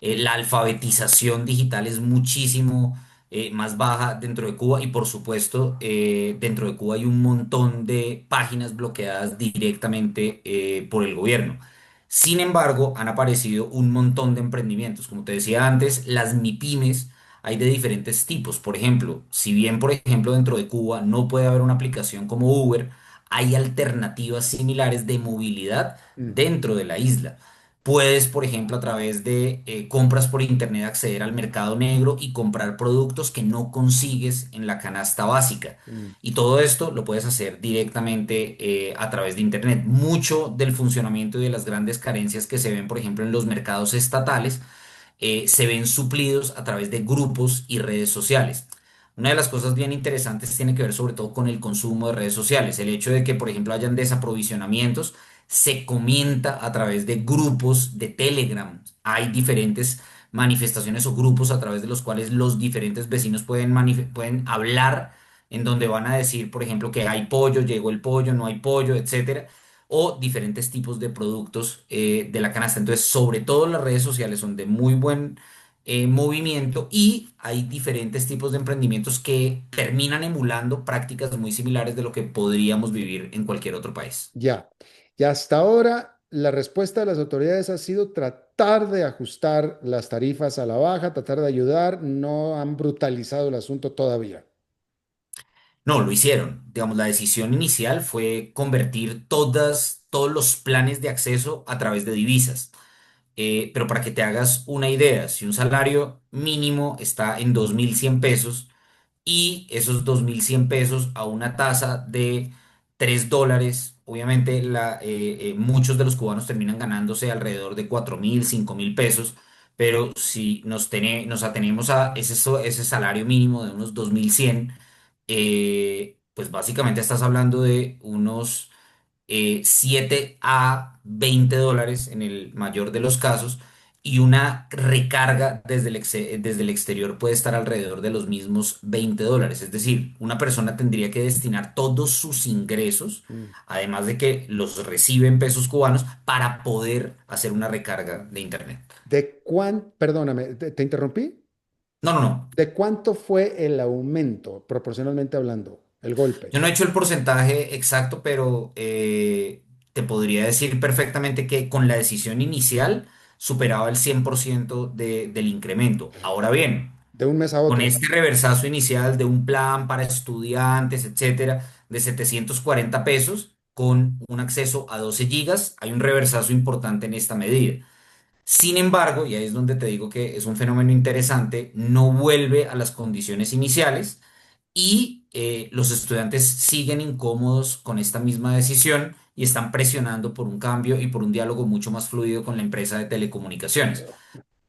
La alfabetización digital es muchísimo más baja dentro de Cuba y por supuesto dentro de Cuba hay un montón de páginas bloqueadas directamente por el gobierno. Sin embargo, han aparecido un montón de emprendimientos. Como te decía antes, las MIPIMES hay de diferentes tipos. Por ejemplo, si bien por ejemplo dentro de Cuba no puede haber una aplicación como Uber, hay alternativas similares de movilidad Mm, dentro de la isla. Puedes, por ejemplo, a través de compras por internet acceder al mercado negro y comprar productos que no consigues en la canasta básica. mm. Y todo esto lo puedes hacer directamente a través de internet. Mucho del funcionamiento y de las grandes carencias que se ven, por ejemplo, en los mercados estatales, se ven suplidos a través de grupos y redes sociales. Una de las cosas bien interesantes tiene que ver sobre todo con el consumo de redes sociales. El hecho de que, por ejemplo, hayan desaprovisionamientos se comenta a través de grupos de Telegram. Hay diferentes manifestaciones o grupos a través de los cuales los diferentes vecinos pueden hablar, en donde van a decir, por ejemplo, que hay pollo, llegó el pollo, no hay pollo, etcétera, o diferentes tipos de productos de la canasta. Entonces, sobre todo las redes sociales son de muy buen movimiento, y hay diferentes tipos de emprendimientos que terminan emulando prácticas muy similares de lo que podríamos vivir en cualquier otro país. Ya. Y hasta ahora la respuesta de las autoridades ha sido tratar de ajustar las tarifas a la baja, tratar de ayudar, no han brutalizado el asunto todavía. No, lo hicieron. Digamos, la decisión inicial fue convertir todos los planes de acceso a través de divisas. Pero para que te hagas una idea, si un salario mínimo está en 2.100 pesos, y esos 2.100 pesos a una tasa de $3, obviamente muchos de los cubanos terminan ganándose alrededor de 4.000, 5.000 pesos, pero si nos atenemos a ese salario mínimo de unos 2.100, pues básicamente estás hablando de unos 7 a $20 en el mayor de los casos, y una recarga desde el exterior puede estar alrededor de los mismos $20. Es decir, una persona tendría que destinar todos sus ingresos, Mm. además de que los recibe en pesos cubanos, para poder hacer una recarga de internet. Perdóname, te interrumpí? No, no, no. ¿De cuánto fue el aumento, proporcionalmente hablando, el golpe? Yo no he hecho el porcentaje exacto, pero te podría decir perfectamente que con la decisión inicial superaba el 100% del incremento. Ahora bien, De un mes a con otro. este reversazo inicial de un plan para estudiantes, etcétera, de 740 pesos, con un acceso a 12 gigas, hay un reversazo importante en esta medida. Sin embargo, y ahí es donde te digo que es un fenómeno interesante, no vuelve a las condiciones iniciales, y los estudiantes siguen incómodos con esta misma decisión y están presionando por un cambio y por un diálogo mucho más fluido con la empresa de telecomunicaciones.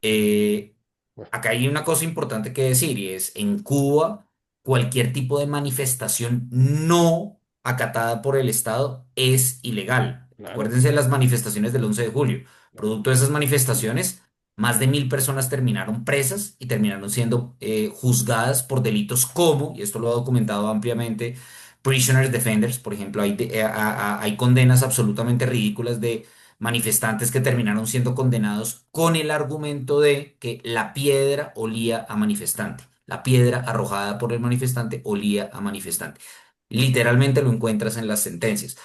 Eh, Bueno, Acá hay una cosa importante que decir, y es: en Cuba, cualquier tipo de manifestación no acatada por el Estado es ilegal. claro, Acuérdense de las manifestaciones del 11 de julio. claro. Producto de esas manifestaciones, más de 1.000 personas terminaron presas y terminaron siendo juzgadas por delitos como, y esto lo ha documentado ampliamente Prisoners Defenders, por ejemplo, hay condenas absolutamente ridículas de manifestantes que terminaron siendo condenados con el argumento de que la piedra olía a manifestante. La piedra arrojada por el manifestante olía a manifestante. Literalmente lo encuentras en las sentencias.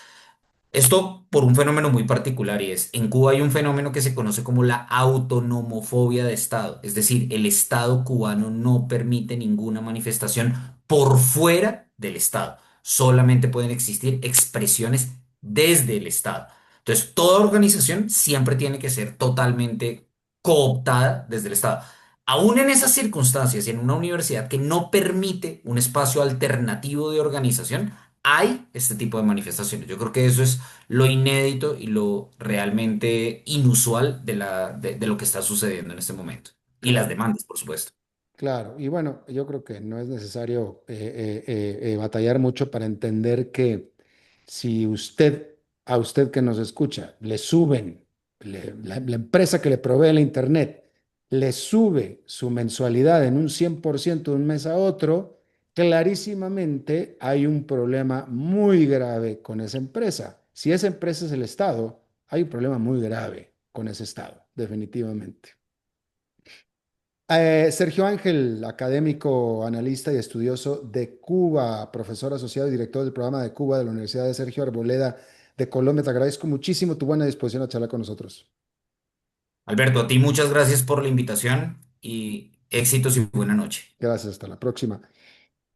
Esto por un fenómeno muy particular, y es: en Cuba hay un fenómeno que se conoce como la autonomofobia de Estado. Es decir, el Estado cubano no permite ninguna manifestación por fuera del Estado. Solamente pueden existir expresiones desde el Estado. Entonces, toda organización siempre tiene que ser totalmente cooptada desde el Estado. Aún en esas circunstancias y en una universidad que no permite un espacio alternativo de organización, hay este tipo de manifestaciones. Yo creo que eso es lo inédito y lo realmente inusual de lo que está sucediendo en este momento. Y las Claro. demandas, por supuesto. Claro, y bueno, yo creo que no es necesario batallar mucho para entender que si a usted que nos escucha, le suben, la empresa que le provee el Internet, le sube su mensualidad en un 100% de un mes a otro, clarísimamente hay un problema muy grave con esa empresa. Si esa empresa es el Estado, hay un problema muy grave con ese Estado, definitivamente. Sergio Ángel, académico, analista y estudioso de Cuba, profesor asociado y director del programa de Cuba de la Universidad de Sergio Arboleda de Colombia. Te agradezco muchísimo tu buena disposición a charlar con nosotros. Alberto, a ti muchas gracias por la invitación, y éxitos y buena noche. Gracias, hasta la próxima.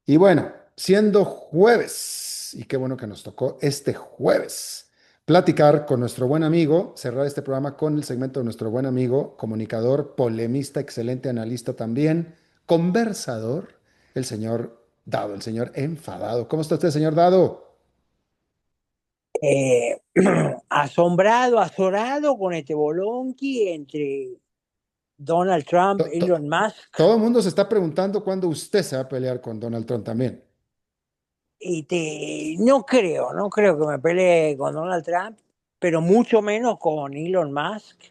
Y bueno, siendo jueves, y qué bueno que nos tocó este jueves, platicar con nuestro buen amigo, cerrar este programa con el segmento de nuestro buen amigo, comunicador, polemista, excelente analista también, conversador, el señor Dado, el señor enfadado. ¿Cómo está usted, señor Dado? eh, asombrado, azorado con este bolonqui entre Donald Trump, To- to- Elon Musk, todo el mundo se está preguntando cuándo usted se va a pelear con Donald Trump también. no creo que me pelee con Donald Trump. pero mucho menos con Elon Musk.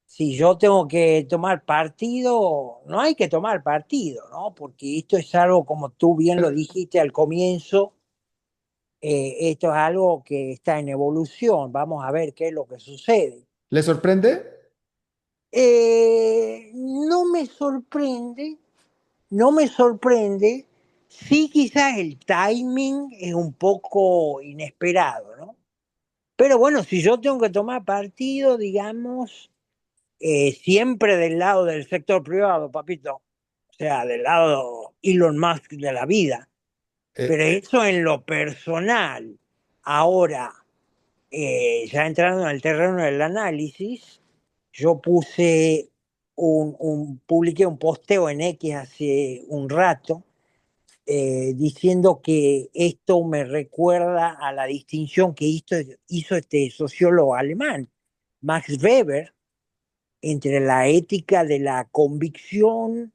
Si yo tengo que tomar partido, no hay que tomar partido, ¿no? Porque esto es algo, como tú bien lo dijiste al comienzo, esto es algo que está en evolución. Vamos a ver qué es lo que sucede. ¿Le sorprende? No me sorprende, no me sorprende. Sí, quizás el timing es un poco inesperado, ¿no? Pero bueno, si yo tengo que tomar partido, digamos, siempre del lado del sector privado, papito. O sea, del lado Elon Musk de la vida. Pero Eh, eso en lo personal. Ahora, ya entrando en el terreno del análisis, yo publiqué un posteo en X hace un rato, diciendo que esto me recuerda a la distinción que hizo este sociólogo alemán, Max Weber, entre la ética de la convicción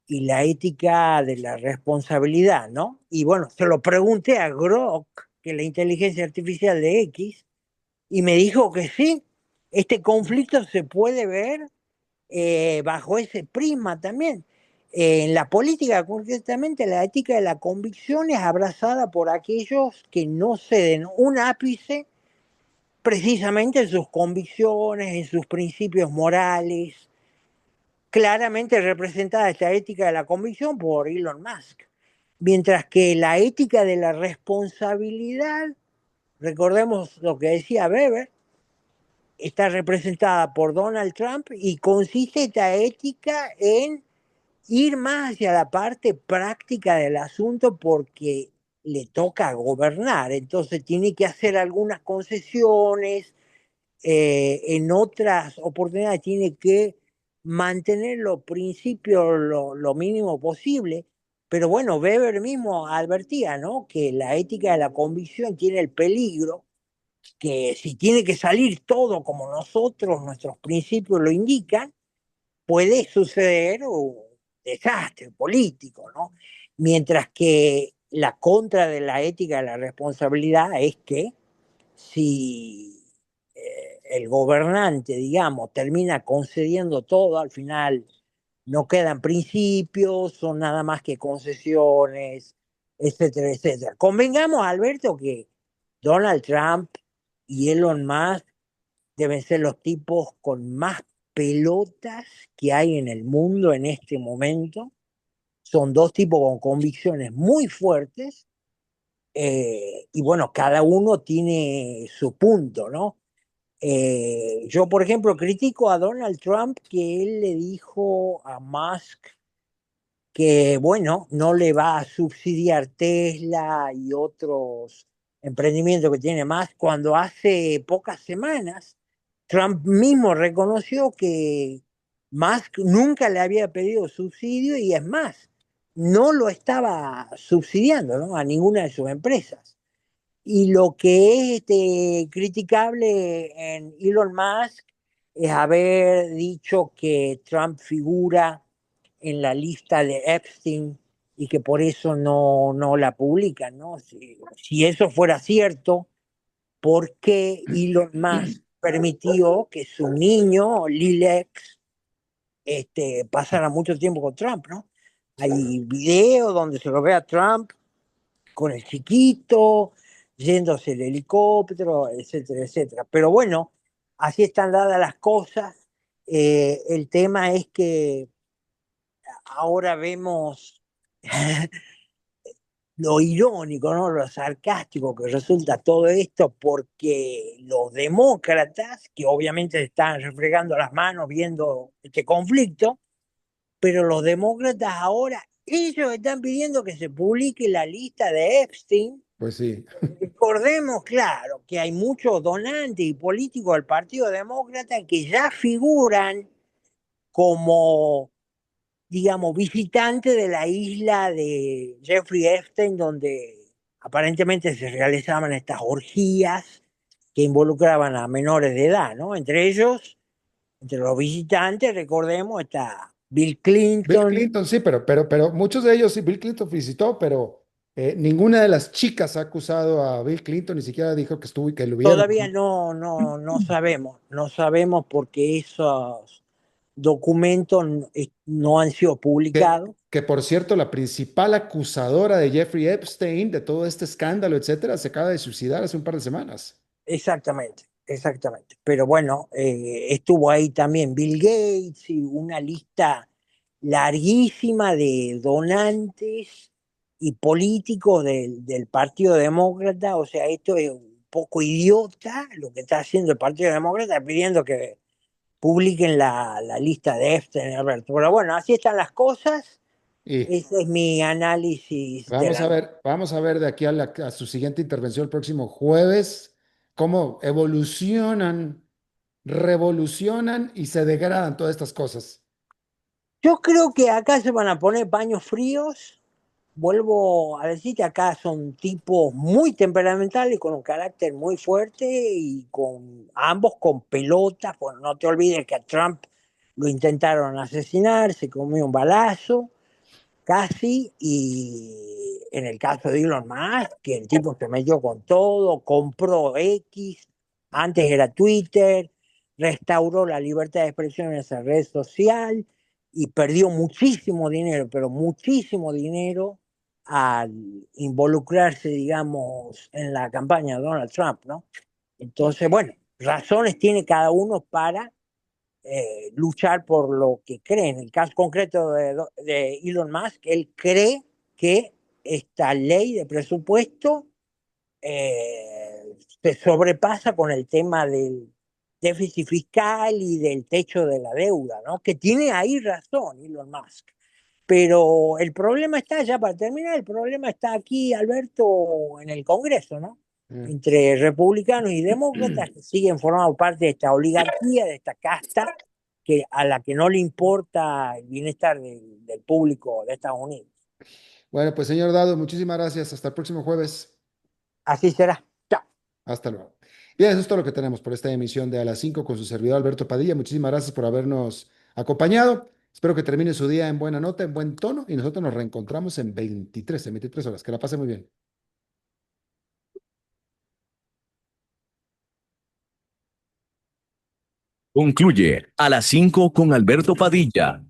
y la ética de la responsabilidad, ¿no? Y bueno, se lo pregunté a Grok, que es la inteligencia artificial de X, y me dijo que sí, este conflicto se puede ver bajo ese prisma también. En la política, concretamente, la ética de la convicción es abrazada por aquellos que no ceden un ápice precisamente en sus convicciones, en sus principios morales, claramente representada esta ética de la convicción por Elon Musk. Mientras que la ética de la responsabilidad, recordemos lo que decía Weber, está representada por Donald Trump y consiste esta ética en ir más hacia la parte práctica del asunto porque le toca gobernar, entonces tiene que hacer algunas concesiones, en otras oportunidades tiene que mantener los principios lo mínimo posible, pero bueno, Weber mismo advertía, ¿no? Que la ética de la convicción tiene el peligro que si tiene que salir todo como nosotros, nuestros principios lo indican, puede suceder un desastre político, ¿no? Mientras que la contra de la ética de la responsabilidad es que si el gobernante, digamos, termina concediendo todo, al final no quedan principios, son nada más que concesiones, etcétera, etcétera. Convengamos, Alberto, que Donald Trump y Elon Musk deben ser los tipos con más pelotas que hay en el mundo en este momento. Son dos tipos con convicciones muy fuertes, y bueno, cada uno tiene su punto, ¿no? Yo, por ejemplo, critico a Donald Trump que él le dijo a Musk que, bueno, no le va a subsidiar Tesla y otros emprendimientos que tiene más, cuando hace pocas semanas Trump mismo reconoció que Musk nunca le había pedido subsidio y es más, no lo estaba subsidiando, ¿no? A ninguna de sus empresas. Y lo que es criticable en Elon Musk es haber dicho que Trump figura en la lista de Epstein y que por eso no la publican, ¿no? Si eso fuera cierto, ¿por qué Elon Musk permitió que su niño, Lilex, pasara mucho tiempo con Trump, ¿no? Hay videos donde se lo ve a Trump con el chiquito, yéndose el helicóptero, etcétera, etcétera. Pero bueno, así están dadas las cosas. El tema es que ahora vemos lo irónico, ¿no? Lo sarcástico que resulta todo esto, porque los demócratas, que obviamente están refregando las manos viendo este conflicto, pero los demócratas ahora, ellos están pidiendo que se publique la lista de Epstein. pues sí. Recordemos, claro, que hay muchos donantes y políticos del Partido Demócrata que ya figuran como, digamos, visitantes de la isla de Jeffrey Epstein, donde aparentemente se realizaban estas orgías que involucraban a menores de edad, ¿no? Entre ellos, entre los visitantes, recordemos, está Bill Bill Clinton. Clinton, sí, pero muchos de ellos, sí, Bill Clinton visitó, pero Ninguna de las chicas ha acusado a Bill Clinton, ni siquiera dijo que estuvo y que lo vieron. Todavía no sabemos, no sabemos porque esos documentos no han sido publicados. Que por cierto, la principal acusadora de Jeffrey Epstein, de todo este escándalo, etcétera, se acaba de suicidar hace un par de semanas. Exactamente, exactamente. Pero bueno, estuvo ahí también Bill Gates y una lista larguísima de donantes y políticos del Partido Demócrata. O sea, esto es un poco idiota lo que está haciendo el Partido Demócrata pidiendo que publiquen la lista de Epstein, Alberto. Pero bueno, así están las cosas. Y Ese es mi análisis de la... vamos a ver de aquí a su siguiente intervención el próximo jueves, cómo evolucionan, revolucionan y se degradan todas estas cosas. Yo creo que acá se van a poner paños fríos. Vuelvo a decir que acá son tipos muy temperamentales, con un carácter muy fuerte y con ambos con pelotas. Bueno, no te olvides que a Trump lo intentaron asesinar, se comió un balazo casi, y en el caso de Elon Musk, que el tipo se metió con todo, compró X, antes era Twitter, restauró la libertad de expresión en esa red social y perdió muchísimo dinero, pero muchísimo dinero al involucrarse, digamos, en la campaña de Donald Trump, ¿no? Entonces, bueno, razones tiene cada uno para luchar por lo que cree. En el caso concreto de Elon Musk, él cree que esta ley de presupuesto se sobrepasa con el tema del déficit fiscal y del techo de la deuda, ¿no? Que tiene ahí razón Elon Musk. Pero el problema está, ya para terminar, el problema está aquí, Alberto, en el Congreso, ¿no? Mm. Entre republicanos y demócratas que siguen formando parte de esta oligarquía, de esta casta, a la que no le importa el bienestar del público de Estados Unidos. Bueno, pues señor Dado, muchísimas gracias. Hasta el próximo jueves. Así será. Chao. Hasta luego. Bien, eso es todo lo que tenemos por esta emisión de A las 5 con su servidor Alberto Padilla. Muchísimas gracias por habernos acompañado. Espero que termine su día en buena nota, en buen tono, y nosotros nos reencontramos en 23 horas. Que la pase muy bien. Concluye a las 5 con Alberto Padilla,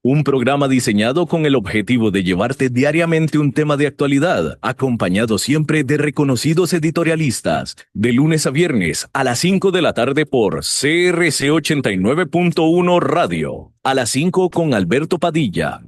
un programa diseñado con el objetivo de llevarte diariamente un tema de actualidad, acompañado siempre de reconocidos editorialistas, de lunes a viernes a las 5 de la tarde por CRC 89.1 Radio. A las 5 con Alberto Padilla.